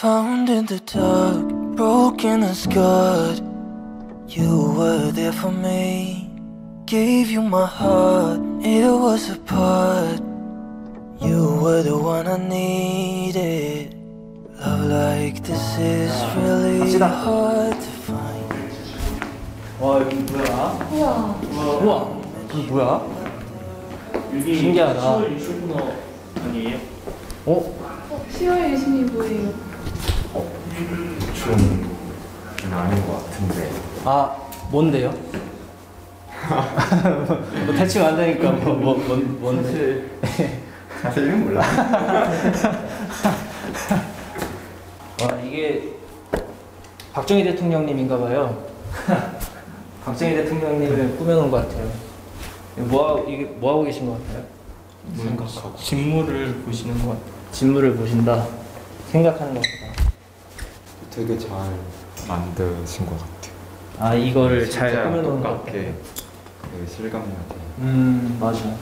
Found in the dark, broken and scarred. You were there for me. Gave you my heart, it was a part. You were the one I needed. Love like this is really hard to find. 와, 여기 뭐야? 우와. 우와, 이거 뭐야? 여기 신기하다. 10월 유쇼구나 아니에요? 10월 유신이 뭐예요? 좀 아닌 것 같은데. 아, 뭔데요? 뭐 대충 안다니까 뭔데? 사실은 몰라. 와, 이게 박정희 대통령님인가 봐요. 박정희 대통령님을 꾸며놓은 것 같아요. 이게 뭐 하고 계신 것 같아요? 생각하고 직무를 보시는 것 같아요. 진무를 보신다. 생각하는 것 같다. 되게 잘 만드신 것 같아요. 아, 이거를 잘 꾸며놓은 것 똑같게 같아요. 그 실감이 나요. 맞아.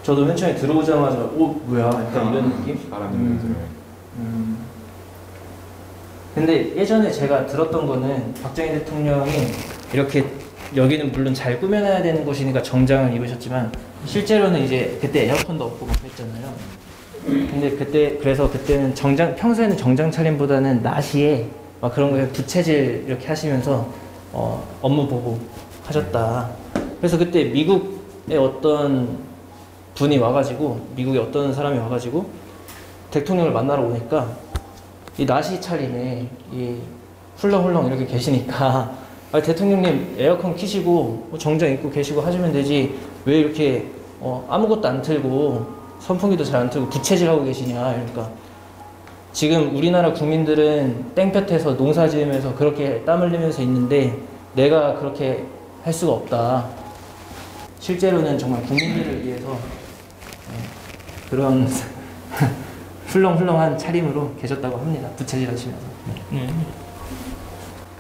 저도 맨 처음에 들어오자마자 뭐야? 약간 이런 느낌? 사람 이미지를. 근데 예전에 제가 들었던 거는 박정희 대통령이 이렇게 여기는 물론 잘 꾸며놔야 되는 곳이니까 정장을 입으셨지만 실제로는 이제 그때 에어컨도 없고 막 그랬잖아요. 근데 그래서 그때는 평소에는 정장 차림보다는 나시에 막 그런 거에 부채질 이렇게 하시면서 업무 보고 하셨다. 그래서 그때 미국의 어떤 분이 와가지고 미국의 어떤 사람이 와가지고 대통령을 만나러 오니까 이 나시 차림에 이 훌렁훌렁 이렇게 계시니까 대통령님 에어컨 켜시고 정장 입고 계시고 하시면 되지 왜 이렇게 아무것도 안 틀고 선풍기도 잘 안 틀고 부채질하고 계시냐. 그러니까 지금 우리나라 국민들은 땡볕에서 농사 지으면서 그렇게 땀 흘리면서 있는데 내가 그렇게 할 수가 없다. 실제로는 정말 국민들을 위해서 그런 훌렁훌렁한 차림으로 계셨다고 합니다. 부채질 하시면서.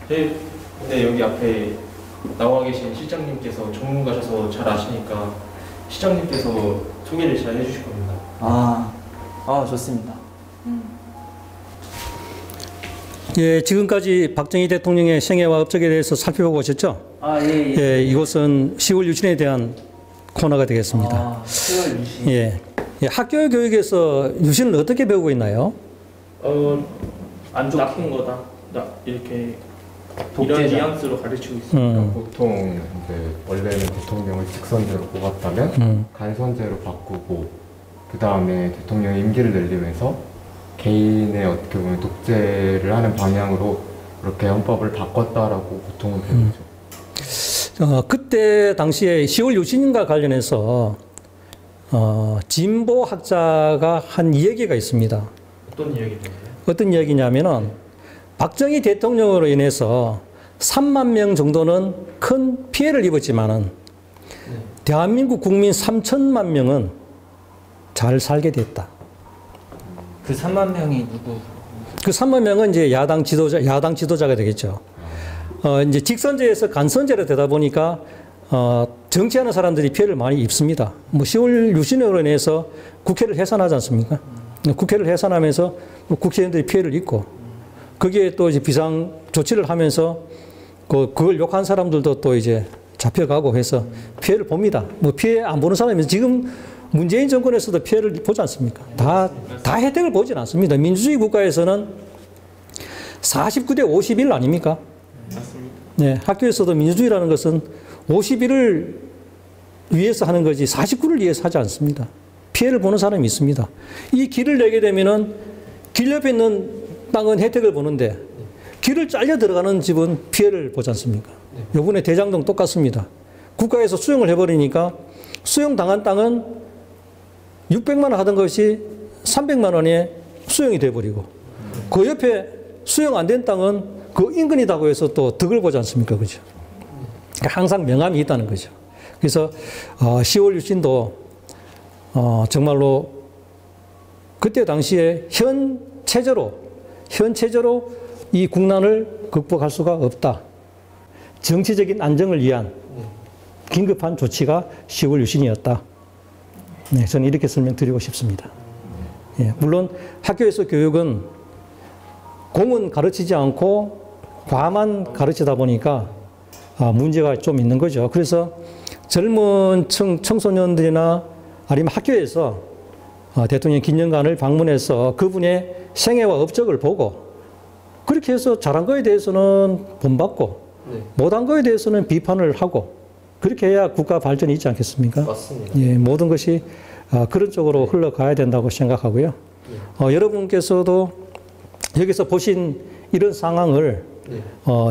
근데 여기 앞에 나와 계신 실장님께서 전문가셔서 잘 아시니까 시장님께서 소개를 잘 해주실 겁니다. 좋습니다. 예, 지금까지 박정희 대통령의 생애와 업적에 대해서 살펴보고 오셨죠? 예. 예, 이곳은 10월 유신에 대한 코너가 되겠습니다. 10월 유신. 예, 학교 교육에서 유신을 어떻게 배우고 있나요? 안 나쁜 거다. 이렇게 독재자. 이런 뉘앙스로 가르치고 있습니다. 보통 이제 원래는 대통령을 직선제로 뽑았다면 간선제로 바꾸고 그 다음에 대통령의 임기를 늘리면서 개인의 어떻게 보면 독재를 하는 방향으로 그렇게 헌법을 바꿨다라고 보통은 배우죠. 그때 당시에 10월 유신과 관련해서 진보 학자가 한 이야기가 있습니다. 어떤 이야기인가요? 어떤 이야기냐면은 박정희 대통령으로 인해서 3만 명 정도는 큰 피해를 입었지만은 대한민국 국민 3천만 명은 잘 살게 됐다. 그 3만 명이 누구? 그 3만 명은 이제 야당 지도자가 되겠죠. 이제 직선제에서 간선제로 되다 보니까 정치하는 사람들이 피해를 많이 입습니다. 뭐 10월 유신으로 인해서 국회를 해산하지 않습니까? 국회를 해산하면서 국회의원들이 피해를 입고 거기에 또 이제 비상 조치를 하면서 그걸 욕한 사람들도 또 이제 잡혀가고 해서 피해를 봅니다. 뭐 피해 안 보는 사람이 지금 문재인 정권에서도 피해를 보지 않습니까? 다 혜택을 보진 않습니다. 민주주의 국가에서는 49대 51 아닙니까? 맞습니다. 네, 학교에서도 민주주의라는 것은 51을 위해서 하는 거지 49를 위해서 하지 않습니다. 피해를 보는 사람이 있습니다. 이 길을 내게 되면은 길 옆에 있는 땅은 혜택을 보는데 길을 잘려 들어가는 집은 피해를 보지 않습니까? 요번에 대장동 똑같습니다. 국가에서 수용을 해버리니까 수용당한 땅은 600만 원 하던 것이 300만 원에 수용이 돼버리고 그 옆에 수용 안 된 땅은 그 인근이라고 해서 또 덕을 보지 않습니까? 그죠? 항상 명암이 있다는 거죠. 그래서 10월 유신도 정말로 그때 당시에 현 체제로 이 국난을 극복할 수가 없다. 정치적인 안정을 위한 긴급한 조치가 10월 유신이었다. 네, 저는 이렇게 설명드리고 싶습니다. 예, 물론 학교에서 교육은 공은 가르치지 않고 과만 가르치다 보니까 문제가 좀 있는 거죠. 그래서 젊은 청소년들이나 아니면 학교에서 대통령 기념관을 방문해서 그분의 생애와 업적을 보고 그렇게 해서 잘한 거에 대해서는 본받고 네. 못한 거에 대해서는 비판을 하고 그렇게 해야 국가 발전이 있지 않겠습니까? 맞습니다. 예, 모든 것이 그런 쪽으로 흘러가야 된다고 생각하고요. 여러분께서도 여기서 보신 이런 상황을 네.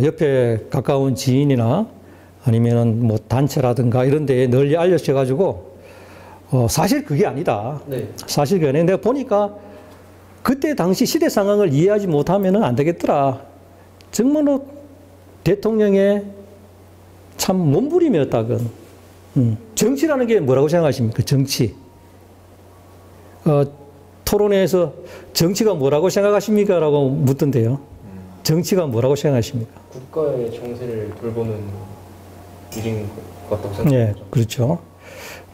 옆에 가까운 지인이나 아니면 뭐 단체라든가 이런 데에 널리 알려져가지고 사실 그게 아니다. 네. 사실 그게 아니라 내가 보니까 그때 당시 시대 상황을 이해하지 못하면 안 되겠더라. 정말로 대통령의 참 몸부림이었다건. 정치라는 게 뭐라고 생각하십니까? 정치. 토론회에서 정치가 뭐라고 생각하십니까? 라고 묻던데요. 정치가 뭐라고 생각하십니까? 국가의 정세를 돌보는 일인 것 같다고 생각합니다. 예, 그렇죠.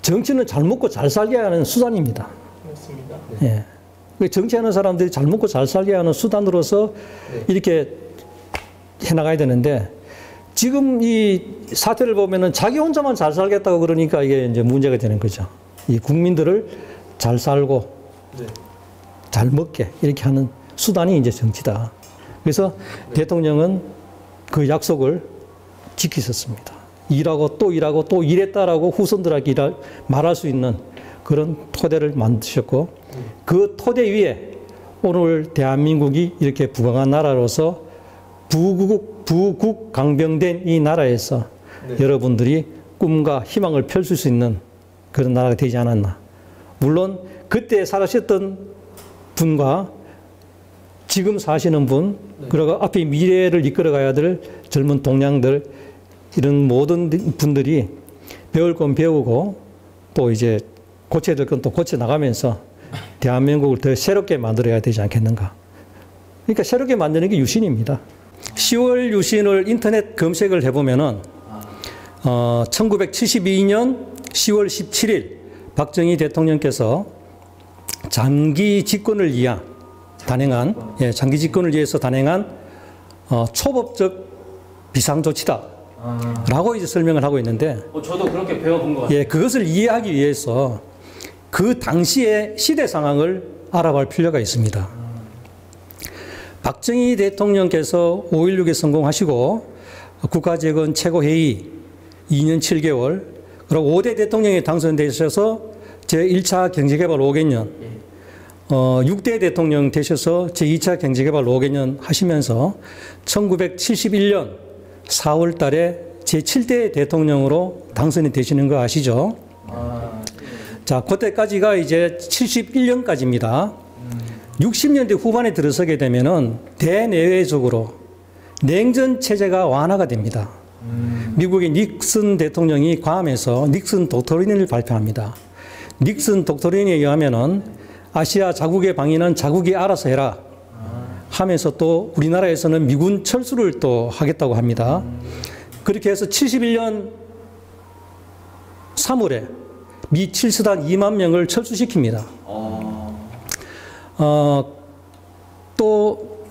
정치는 잘 먹고 잘 살게 하는 수단입니다. 맞습니다. 예. 정치하는 사람들이 잘 먹고 잘 살게 하는 수단으로서 이렇게 해나가야 되는데 지금 이 사태를 보면은 자기 혼자만 잘 살겠다고 그러니까 이게 이제 문제가 되는 거죠. 이 국민들을 잘 살고 잘 먹게 이렇게 하는 수단이 이제 정치다. 그래서 대통령은 그 약속을 지키셨습니다. 일하고 또 일하고 또 일했다라고 후손들에게 말할 수 있는 그런 토대를 만드셨고 그 토대 위에 오늘 대한민국이 이렇게 부강한 나라로서 부국강병된 이 나라에서 여러분들이 꿈과 희망을 펼칠 수 있는 그런 나라가 되지 않았나. 물론 그때 살아셨던 분과 지금 사시는 분, 그리고 앞에 미래를 이끌어가야 될 젊은 동량들 이런 모든 분들이 배울 건 배우고 또 이제 고쳐야 될 건 또 고쳐 나가면서 대한민국을 더 새롭게 만들어야 되지 않겠는가. 그러니까 새롭게 만드는 게 유신입니다. 10월 유신을 인터넷 검색을 해보면은 1972년 10월 17일 박정희 대통령께서 장기 집권을 위한 단행한 장기 집권을 위해서 단행한 초법적 비상조치다. 라고 이제 설명을 하고 있는데 저도 그렇게 배워본 것 같아요. 예, 그것을 이해하기 위해서 그 당시의 시대 상황을 알아볼 필요가 있습니다. 박정희 대통령께서 5.16에 성공하시고 국가재건 최고회의 2년 7개월 그리고 5대 대통령이 당선되셔서 제1차 경제개발 5개년 6대 대통령 되셔서 제2차 경제개발 5개년 하시면서 1971년 4월 달에 제7대 대통령으로 당선이 되시는 거 아시죠? 자, 그때까지가 이제 71년까지입니다. 60년대 후반에 들어서게 되면은 대내외적으로 냉전 체제가 완화가 됩니다. 미국의 닉슨 대통령이 괌에서 닉슨 독트린을 발표합니다. 닉슨 독트린에 의하면은 아시아 자국의 방위는 자국이 알아서 해라 하면서 또 우리나라에서는 미군 철수를 또 하겠다고 합니다. 그렇게 해서 71년 3월에 미 7수단 2만 명을 철수시킵니다. 또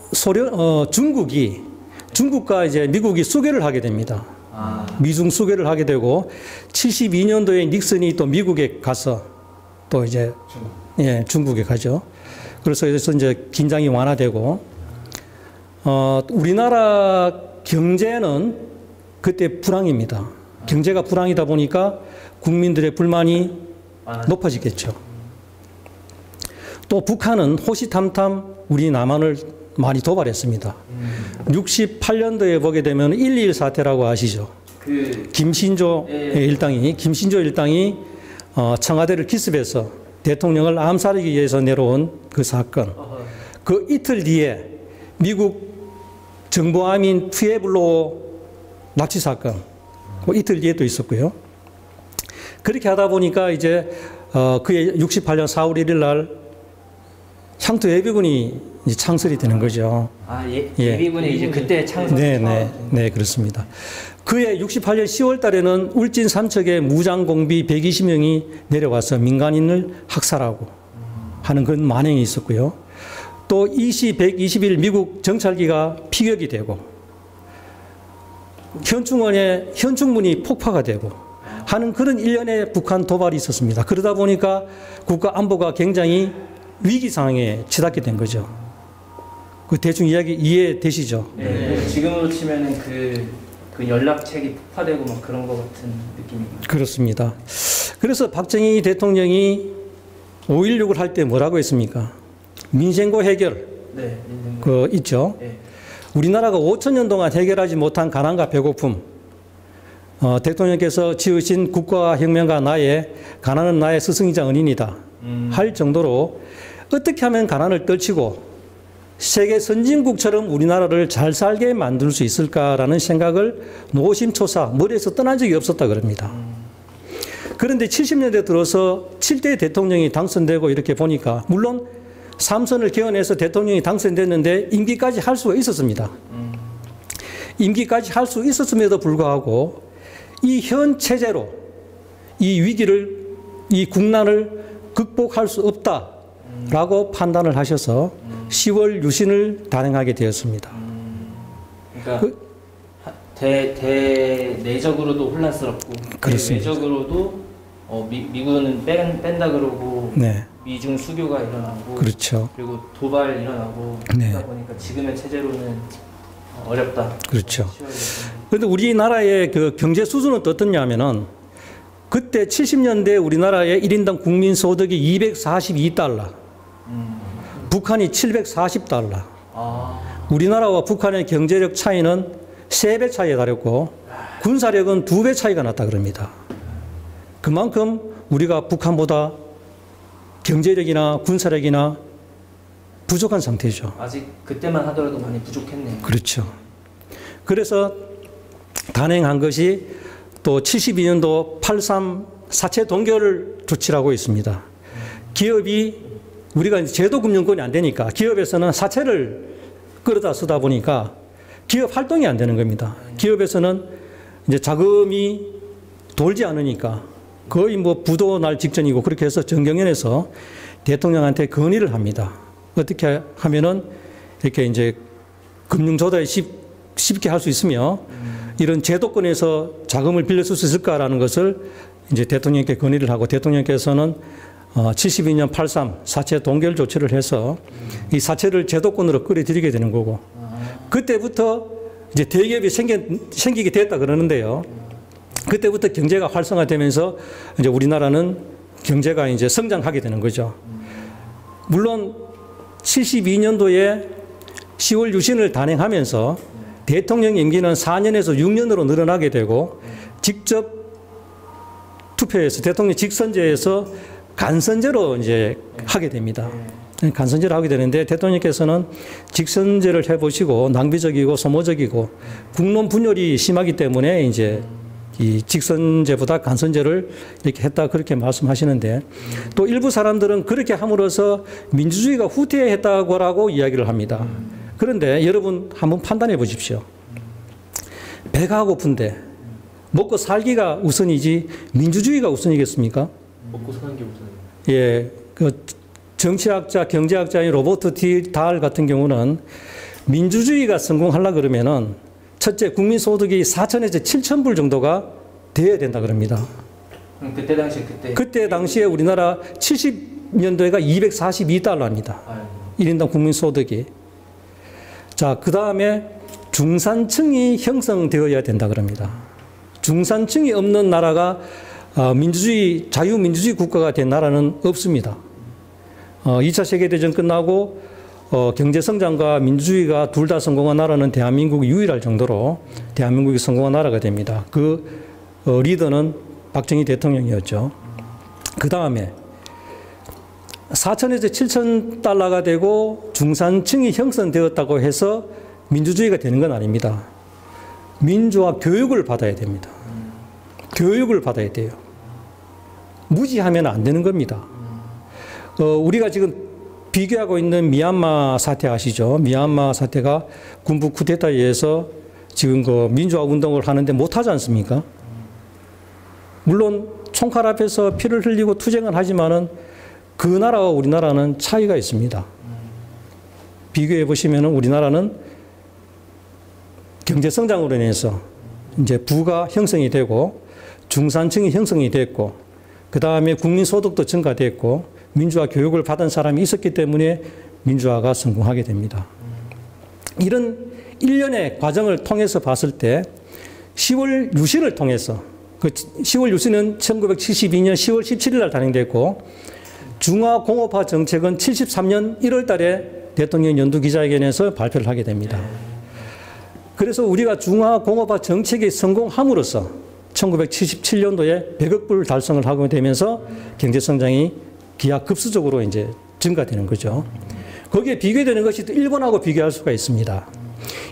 중국과 이제 미국이 수교를 하게 됩니다. 미중 수교를 하게 되고 72년도에 닉슨이 또 미국에 가서 또 이제 중국에 가죠. 그래서 이제 긴장이 완화되고 우리나라 경제는 그때 불황입니다. 경제가 불황이다 보니까 국민들의 불만이 높아지겠죠. 또 북한은 호시탐탐 우리 남한을 많이 도발했습니다. 68년도에 보게 되면 1.21 사태라고 아시죠? 김신조 일당이 청와대를 기습해서 대통령을 암살하기 위해서 내려온 그 사건. 그 이틀 뒤에 미국 정보함인 푸에블로 납치 사건. 그 이틀 뒤에 또 있었고요. 그렇게 하다 보니까 이제 그해 68년 4월 1일 날 향토 예비군이 이제 창설이 되는 거죠. 예비군이 이제 그때 창설. 네, 그렇습니다. 그해 68년 10월 달에는 울진 삼척에 무장공비 120명이 내려와서 민간인을 학살하고 하는 그런 만행이 있었고요. 또 120일 미국 정찰기가 피격이 되고 현충원에 현충문이 폭파가 되고 하는 그런 일련의 북한 도발이 있었습니다. 그러다 보니까 국가 안보가 굉장히 위기 상황에 치닫게 된 거죠. 그 대충 이해되시죠? 네. 지금으로 치면은 그 연락책이 폭파되고 막 그런 것 같은 느낌입니다. 그렇습니다. 그래서 박정희 대통령이 5.16을 할 때 뭐라고 했습니까? 민생고 해결. 네. 그 있죠. 네. 우리나라가 5,000년 동안 해결하지 못한 가난과 배고픔. 대통령께서 지으신 국가혁명과 가난은 나의 스승이자 은인이다. 할 정도로 어떻게 하면 가난을 떨치고 세계 선진국처럼 우리나라를 잘 살게 만들 수 있을까라는 생각을 노심초사 머리에서 떠난 적이 없었다 그럽니다. 그런데 70년대 들어서 7대 대통령이 당선되고 이렇게 보니까 물론 3선을 개헌해서 대통령이 당선됐는데 임기까지 할 수가 있었습니다. 임기까지 할 수 있었음에도 불구하고 이 현 체제로 이 위기를, 이 국난을 극복할 수 없다라고 판단을 하셔서 10월 유신을 단행하게 되었습니다. 그러니까 대내적으로도 혼란스럽고 그렇습니다. 대외적으로도 미군은 뺀다 그러고 네. 미중 수교가 일어나고 그렇죠. 그리고 도발 일어나고 네. 그러다 보니까 지금의 체제로는 어렵다. 그렇죠. 그런데 우리나라의 그 경제 수준은 어떻냐면은 그때 70년대 우리나라의 1인당 국민 소득이 242달러, 북한이 740달러. 우리나라와 북한의 경제력 차이는 3배 차이에 달했고 군사력은 2배 차이가 났다 그럽니다. 그만큼 우리가 북한보다 경제력이나 군사력이나 부족한 상태죠. 아직 그때만 하더라도 많이 부족했네요. 그렇죠. 그래서 단행한 것이 또 72년도 8.3 사채 동결 조치라고 있습니다. 기업이 우리가 이제 제도금융권이 안 되니까 기업에서는 사채를 끌어다 쓰다 보니까 기업 활동이 안 되는 겁니다. 기업에서는 이제 자금이 돌지 않으니까 거의 뭐 부도 날 직전이고 그렇게 해서 정경련에서 대통령한테 건의를 합니다. 어떻게 하면은 이렇게 이제 금융 조달이 쉽게 할 수 있으며 이런 제도권에서 자금을 빌려줄 수 있을까라는 것을 이제 대통령께 건의를 하고 대통령께서는 72년 8.3 사채 동결 조치를 해서 이 사채를 제도권으로 끌어들이게 되는 거고 그때부터 이제 대기업이 생기게 됐다 그러는데요. 그때부터 경제가 활성화되면서 이제 우리나라는 경제가 이제 성장하게 되는 거죠. 물론 72년도에 10월 유신을 단행하면서 대통령 임기는 4년에서 6년으로 늘어나게 되고 직접 투표에서 대통령 직선제에서 간선제로 이제 하게 됩니다. 간선제를 하게 되는데 대통령께서는 직선제를 해보시고 낭비적이고 소모적이고 국론 분열이 심하기 때문에 이제 이 직선제보다 간선제를 이렇게 했다 그렇게 말씀하시는데 또 일부 사람들은 그렇게 함으로써 민주주의가 후퇴했다고 이야기를 합니다. 그런데 여러분 한번 판단해 보십시오. 배가 고픈데 먹고 살기가 우선이지 민주주의가 우선이겠습니까? 먹고 사는 게 우선. 예, 그 정치학자, 경제학자인 로버트 T. 달 같은 경우는 민주주의가 성공하려 그러면은 첫째 국민 소득이 4천에서 7천 불 정도가 돼야 된다 그럽니다. 그때 당시에 우리나라 70년도에가 242달러입니다. 1인당 국민 소득이. 자, 그 다음에 중산층이 형성되어야 된다 그럽니다. 중산층이 없는 나라가 자유민주주의 국가가 된 나라는 없습니다. 2차 세계대전 끝나고 경제성장과 민주주의가 둘 다 성공한 나라는 대한민국이 유일할 정도로 대한민국이 성공한 나라가 됩니다. 그 리더는 박정희 대통령이었죠. 그 다음에 4천에서 7천 달러가 되고 중산층이 형성되었다고 해서 민주주의가 되는 건 아닙니다. 민주화 교육을 받아야 됩니다. 교육을 받아야 돼요. 무지하면 안 되는 겁니다. 우리가 지금 비교하고 있는 미얀마 사태 아시죠? 미얀마 사태가 군부 쿠데타에 의해서 지금 그 민주화 운동을 하는데 못하지 않습니까? 물론 총칼 앞에서 피를 흘리고 투쟁을 하지만은 그 나라와 우리나라는 차이가 있습니다. 비교해 보시면 우리나라는 경제 성장으로 인해서 이제 부가 형성이 되고 중산층이 형성이 됐고 그 다음에 국민 소득도 증가됐고 민주화 교육을 받은 사람이 있었기 때문에 민주화가 성공하게 됩니다. 이런 일련의 과정을 통해서 봤을 때 10월 유신을 통해서 그 10월 유신은 1972년 10월 17일 날 단행됐고 중화공업화 정책은 73년 1월 달에 대통령 연두 기자회견에서 발표를 하게 됩니다. 그래서 우리가 중화공업화 정책이 성공함으로써 1977년도에 100억 불 달성을 하게 되면서 경제성장이 기하급수적으로 이제 증가되는 거죠. 거기에 비교되는 것이 또 일본하고 비교할 수가 있습니다.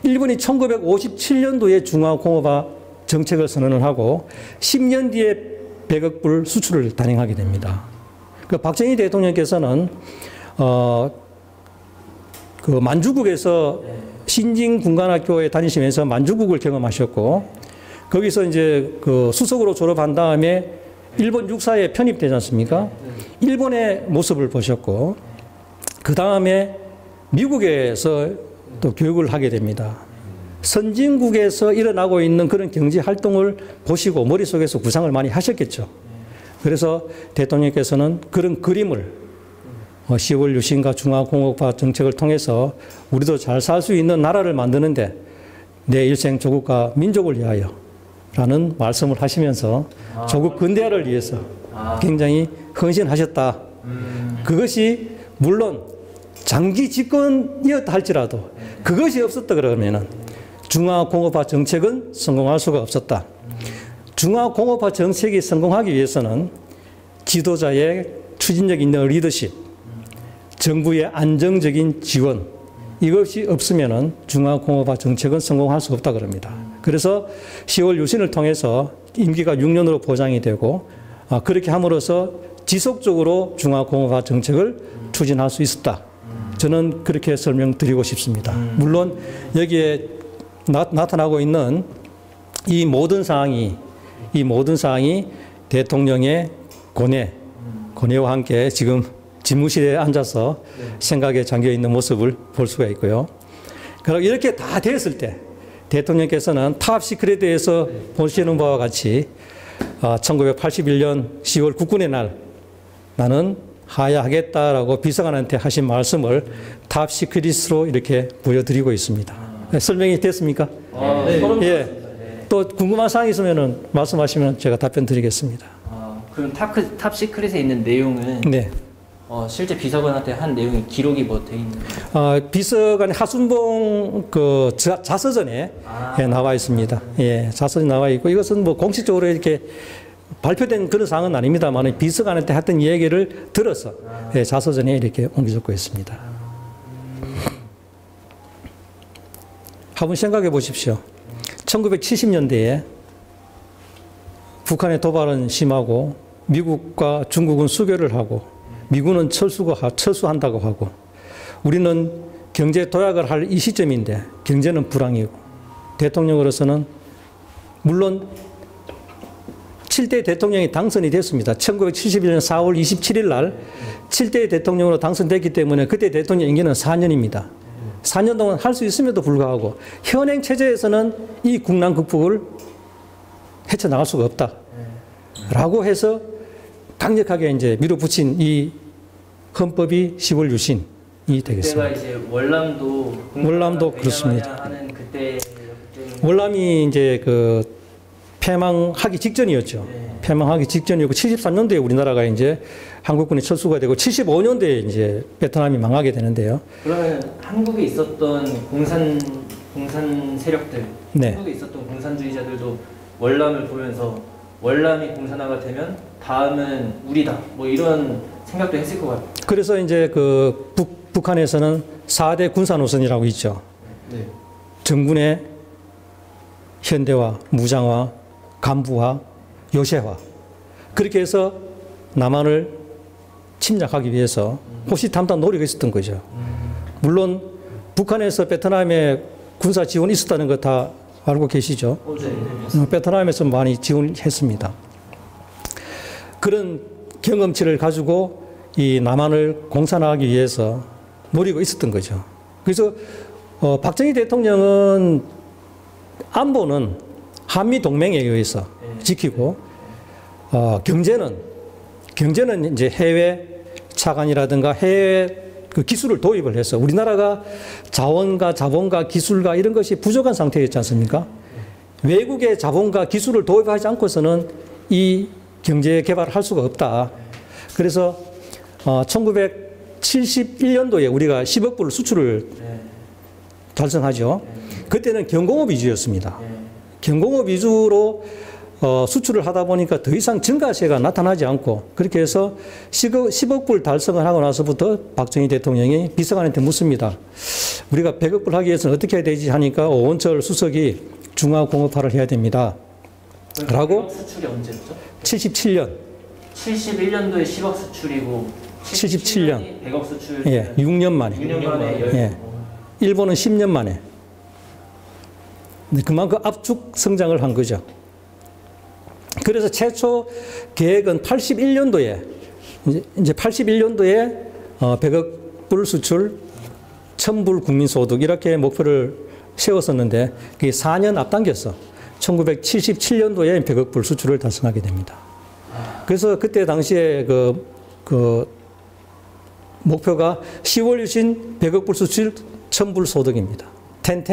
일본이 1957년도에 중화공업화 정책을 선언을 하고 10년 뒤에 100억 불 수출을 단행하게 됩니다. 그 박정희 대통령께서는 그 만주국에서 신진군관학교에 다니시면서 만주국을 경험하셨고 거기서 이제 그 수석으로 졸업한 다음에 일본 육사에 편입되지 않습니까? 일본의 모습을 보셨고 그 다음에 미국에서 또 교육을 하게 됩니다. 선진국에서 일어나고 있는 그런 경제 활동을 보시고 머릿속에서 구상을 많이 하셨겠죠. 그래서 대통령께서는 그런 그림을 10월 유신과 중화공업화 정책을 통해서 우리도 잘 살 수 있는 나라를 만드는데 내 일생 조국과 민족을 위하여 라는 말씀을 하시면서 조국 근대화를 위해서 굉장히 헌신하셨다. 그것이 물론 장기 집권이었다 할지라도 그것이 없었다 그러면은 중화공업화 정책은 성공할 수가 없었다. 중화공업화 정책이 성공하기 위해서는 지도자의 추진력 있는 리더십, 정부의 안정적인 지원, 이것이 없으면은 중화공업화 정책은 성공할 수 없다 그럽니다. 그래서 10월 유신을 통해서 임기가 6년으로 보장이 되고 그렇게 함으로써 지속적으로 중화공업화 정책을 추진할 수 있었다. 저는 그렇게 설명드리고 싶습니다. 물론 여기에 나타나고 있는 이 모든 사항이 대통령의 고뇌와 함께 지금 집무실에 앉아서 생각에 잠겨 있는 모습을 볼 수가 있고요. 그리고 이렇게 다 되었을 때 대통령께서는 탑시크릿에서 보시는 바와 같이 1981년 10월 국군의 날 나는 하야하겠다라고 비서관한테 하신 말씀을 탑시크릿으로 이렇게 보여드리고 있습니다. 설명이 됐습니까? 네. 예. 또 궁금한 사항이 있으면 말씀하시면 제가 답변 드리겠습니다. 그럼 탑시크릿에 있는 내용은 네. 실제 비서관한테 한 내용이 기록이 뭐 돼 있는 거예요? 비서관의 하순봉 그 자서전에 예, 나와 있습니다. 예, 자서전 나와 있고 이것은 뭐 공식적으로 이렇게 발표된 그런 사항은 아닙니다만 비서관한테 했던 이야기를 들어서 예, 자서전에 이렇게 옮겨 적고 있습니다. 한번 생각해 보십시오. 1970년대에 북한의 도발은 심하고 미국과 중국은 수교를 하고 미군은 철수한다고 하고 우리는 경제 도약을 할 이 시점인데 경제는 불황이고 대통령으로서는 물론 7대 대통령이 당선이 됐습니다. 1971년 4월 27일 날 7대 대통령으로 당선됐기 때문에 그때 대통령 임기는 4년입니다. 4년 동안 할 수 있음에도 불구하고 현행 체제에서는 이 국난 극복을 헤쳐나갈 수가 없다. 라고 해서 강력하게 이제 밀어붙인 이 헌법이 10월 유신이 되겠습니다. 그때가 이제 월남도 그렇습니다. 하는 그때 월남이 이제 그 패망하기 직전이었죠. 네. 패망하기 직전이었고 73년도에 우리나라가 이제 한국군이 철수가 되고 75년도에 이제 베트남이 망하게 되는데요. 그러면 한국에 있었던 공산 세력들, 네. 한국에 있었던 공산주의자들도 월남을 보면서 월남이 공산화가 되면 다음은 우리다. 뭐 이런 생각도 했을 것 같아요. 그래서 이제 그 북한에서는 4대 군사노선이라고 있죠. 네. 정군의 현대화, 무장화, 간부화, 요새화. 그렇게 해서 남한을 침략하기 위해서 호시탐탐 노력이 있었던 거죠. 물론 북한에서 베트남에 군사 지원이 있었다는 거 다 알고 계시죠? 네. 베트남에서 많이 지원했습니다. 그런 경험치를 가지고 이 남한을 공산화하기 위해서 노리고 있었던 거죠. 그래서 박정희 대통령은 안보는 한미 동맹에 의해서 지키고 경제는 이제 해외 차관이라든가 해외 그 기술을 도입을 해서 우리나라가 자원과 자본과 기술과 이런 것이 부족한 상태였지 않습니까? 외국의 자본과 기술을 도입하지 않고서는 이 경제 개발을 할 수가 없다. 그래서 1971년도에 우리가 10억 불 수출을 달성하죠. 그때는 경공업 위주였습니다. 경공업 위주로 수출을 하다 보니까 더 이상 증가세가 나타나지 않고 그렇게 해서 10억 불 달성을 하고 나서부터 박정희 대통령이 비서관한테 묻습니다. 우리가 100억 불 하기 위해서는 어떻게 해야 되지 하니까 오원철 수석이 중화공업화를 해야 됩니다. 라고 수출이 언제부터? 77년. 71년도에 10억 수출이고 77년. 100억 수출. 예, 6년 만에. 6년 만에 예. 일본은 10년 만에. 그만큼 압축 성장을 한 거죠. 그래서 최초 계획은 81년도에 이제 81년도에 100억 불 수출, 1000불 국민소득 이렇게 목표를 세웠었는데 그게 4년 앞당겼어. 1977년도에 100억 불 수출을 달성하게 됩니다. 그래서 그때 당시에 그 목표가 10월 유신 100억 불 수출 1000불 소득입니다. 100,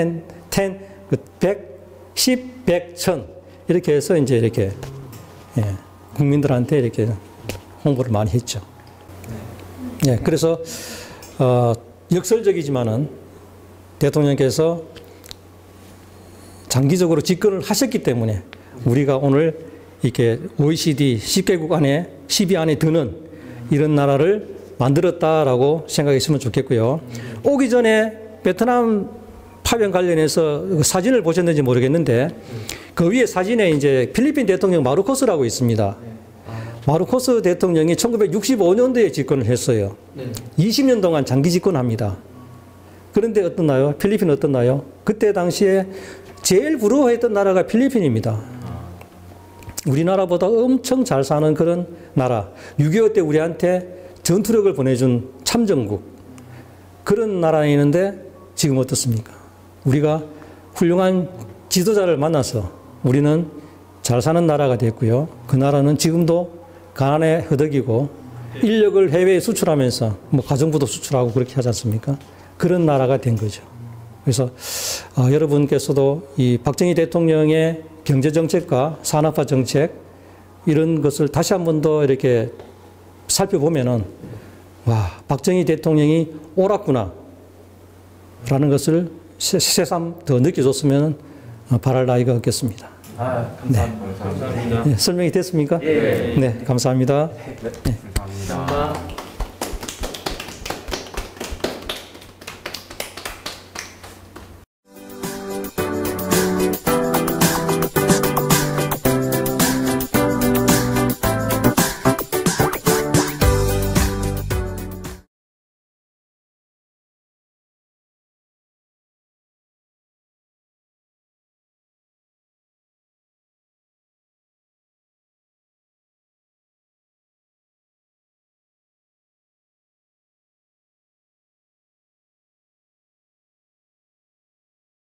10, 100, 1000 이렇게 해서 이제 이렇게 국민들한테 이렇게 홍보를 많이 했죠. 그래서 역설적이지만은 대통령께서 장기적으로 집권을 하셨기 때문에 우리가 오늘 이렇게 OECD 10개국 안에 10위 안에 드는 이런 나라를 만들었다라고 생각했으면 좋겠고요. 오기 전에 베트남 파병 관련해서 사진을 보셨는지 모르겠는데 그 위에 사진에 이제 필리핀 대통령 마르코스라고 있습니다. 마르코스 대통령이 1965년도에 집권을 했어요. 20년 동안 장기 집권합니다. 그런데 어떻나요? 필리핀은 어떻나요? 그때 당시에 제일 부러워했던 나라가 필리핀입니다. 우리나라보다 엄청 잘 사는 그런 나라. 6.25 때 우리한테 전투력을 보내준 참전국. 그런 나라에 있는데 지금 어떻습니까? 우리가 훌륭한 지도자를 만나서 우리는 잘 사는 나라가 됐고요. 그 나라는 지금도 가난에 허덕이고 인력을 해외에 수출하면서 뭐 가정부도 수출하고 그렇게 하지 않습니까? 그런 나라가 된 거죠. 그래서 여러분께서도 이 박정희 대통령의 경제정책과 산업화 정책 이런 것을 다시 한 번 더 이렇게 살펴보면은 와, 박정희 대통령이 옳았구나 라는 것을 새삼 더 느껴줬으면 바랄 나위가 없겠습니다. 감사합니다. 네, 설명이 됐습니까? 예. 네, 감사합니다. 감사합니다.